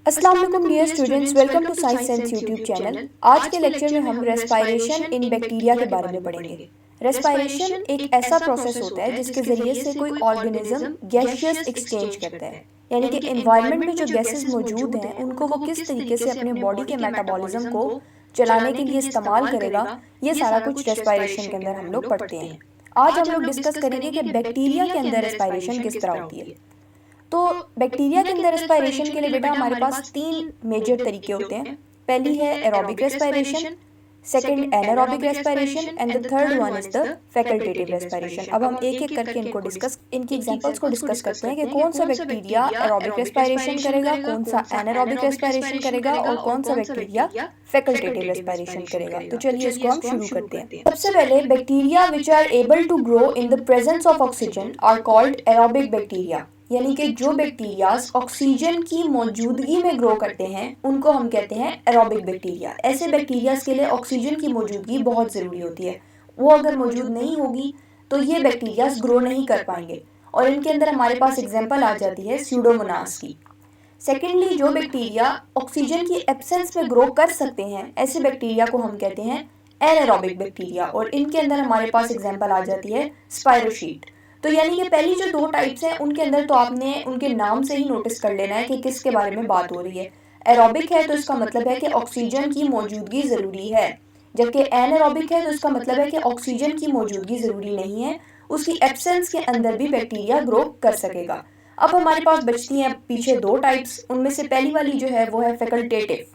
अस्सलाम वालेकुम dear students, welcome to science sense YouTube channel. आज के लेक्चर में हम रेस्पायरेशन इन बैक्टीरिया के बारे में पढ़ेंगे। रेस्पायरेशन एक ऐसा प्रोसेस होता है जिसके ज़रिए से कोई ऑर्गेनिज्म गैसियस एक्सचेंज करता है, यानी कि एनवायरनमेंट में जो गैसेस मौजूद हैं उनको वो किस तरीके से अपने बॉडी के मेटाबॉलिज्म को चलाने के लिए इस्तेमाल करेगा, ये सारा कुछ रेस्पायरेशन के अंदर हम लोग पढ़ते हैं। आज हम लोग डिस्कस करेंगे कि बैक्टीरिया के अंदर रेस्पायरेशन किस तरह होती है। तो बैक्टीरिया के अंदर रेस्पायरेशन के लिए बेटा हमारे पास तीन मेजर तरीके होते हैं। पहली है aerobic respiration, second anaerobic respiration and the third one is the facultative respiration. अब हम एक एक करके इनकी एग्जांपल्स को डिस्कस करते हैं कि कौन सा बैक्टीरिया एरोबिक रेस्पायरेशन करेगा, कौन सा एनारोबिक रेस्पायरेशन करेगा और कौन सा बैक्टीरिया फैकल्टेटिव रेस्पायरेशन करेगा। तो चलिए इसको हम शुरू करते हैं। सबसे पहले bacteria which are able to grow in the presence of oxygen are called aerobic bacteria, यानी कि जो बैक्टीरियाज ऑक्सीजन की मौजूदगी में ग्रो करते हैं उनको हम कहते हैं एरोबिक बैक्टीरिया। ऐसे बैक्टीरियाज के लिए ऑक्सीजन की मौजूदगी बहुत ज़रूरी होती है, वो अगर मौजूद नहीं होगी तो ये बैक्टीरियाज ग्रो नहीं कर पाएंगे। और इनके अंदर हमारे पास एग्जांपल आ जाती है स्यूडोमोनास की। सेकेंडली, जो बैक्टीरिया ऑक्सीजन की एब्सेंस में ग्रो कर सकते हैं ऐसे बैक्टीरिया को हम कहते हैं एनारोबिक बैक्टीरिया, और इनके अंदर हमारे पास एग्जांपल आ जाती है स्पाइरोशीट। तो यानी कि पहली जो दो टाइप्स हैं उनके अंदर तो आपने उनके नाम से ही नोटिस कर लेना है कि किसके बारे में बात हो रही है। एरोबिक है तो इसका मतलब है कि ऑक्सीजन की मौजूदगी ज़रूरी है, जबकि एनारोबिक है तो इसका मतलब है कि ऑक्सीजन की मौजूदगी ज़रूरी नहीं है, उसकी एब्सेंस के अंदर भी बैक्टीरिया ग्रो कर सकेगा। अब हमारे पास बचती हैं पीछे दो टाइप्स, उनमें से पहली वाली जो है वो है फैकल्टेटिव।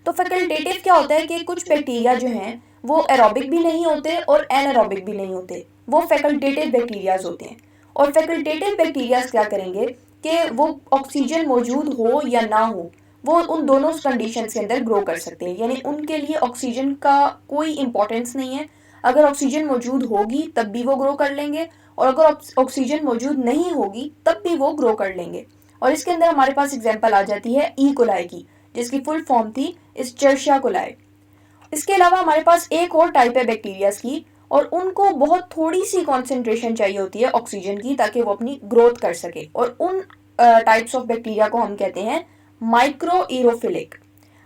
तो फैकल्टेटिव क्या होता है कि कुछ बैक्टीरिया जो हैं वो एरोबिक भी नहीं होते और एनारोबिक भी नहीं होते, वो फैकल्टेटिव बैक्टीरियाज होते हैं। और फैकल्टेटिव बैक्टीरियाज क्या करेंगे कि वो ऑक्सीजन मौजूद हो या ना हो वो उन दोनों कंडीशंस के अंदर ग्रो कर सकते हैं, यानी उनके लिए ऑक्सीजन का कोई इंपॉर्टेंस नहीं है। अगर ऑक्सीजन मौजूद होगी तब भी वो ग्रो कर लेंगे और अगर ऑक्सीजन मौजूद नहीं होगी तब भी वो ग्रो कर लेंगे। और इसके अंदर हमारे पास एग्जाम्पल आ जाती है ई कोलाई की, जिसकी फुल फॉर्म थी इस्चर्शिया कोलाई। इसके अलावा हमारे पास एक और टाइप है बैक्टीरियाज की, और उनको बहुत थोड़ी सी कॉन्सेंट्रेशन चाहिए होती है ऑक्सीजन की ताकि वो अपनी ग्रोथ कर सके, और उन टाइप्स ऑफ बैक्टीरिया को हम कहते हैं micro aerophilic.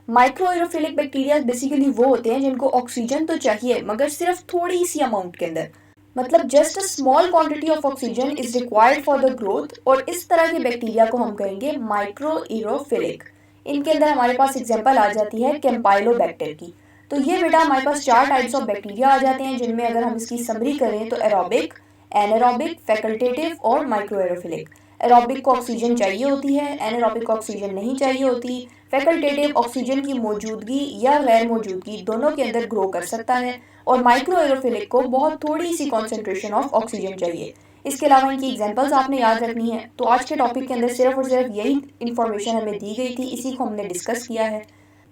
Micro aerophilic bacteria basically वो होते हैं जिनको ऑक्सीजन तो चाहिए मगर सिर्फ थोड़ी सी अमाउंट के अंदर, मतलब just a small quantity of oxygen is required for the growth, और इस तरह के बैक्टीरिया को हम कहेंगे माइक्रो एरोफिलिक। इनके अंदर हमारे पास एग्जांपल आ जाती है कैम्पाइलोबैक्टर की। तो ये बेटा हमारे पास चार टाइप्स ऑफ बैक्टीरिया आ जाते हैं, जिनमें अगर हम इसकी समरी करें तो एरोबिक, एनारोबिक, फैकल्टेटिव और माइक्रो एरोफिलिक। एरोबिक को ऑक्सीजन चाहिए होती है, एनारोबिक को ऑक्सीजन नहीं चाहिए होती, फैकल्टेटिव ऑक्सीजन की मौजूदगी या गैर मौजूदगी दोनों के अंदर ग्रो कर सकता है, और माइक्रो एरोफिलिक को बहुत थोड़ी सी कॉन्सेंट्रेशन ऑफ ऑक्सीजन चाहिए। इसके अलावा इनकी एग्जांपल्स आपने याद रखनी है। तो आज के टॉपिक के अंदर सिर्फ और सिर्फ यही इन्फॉर्मेशन हमें दी गई थी, इसी को हमने डिस्कस किया है।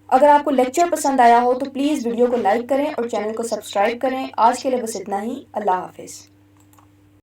अगर आपको लेक्चर पसंद आया हो तो प्लीज़ वीडियो को लाइक करें और चैनल को सब्सक्राइब करें। आज के लिए बस इतना ही। अल्लाह हाफिज़।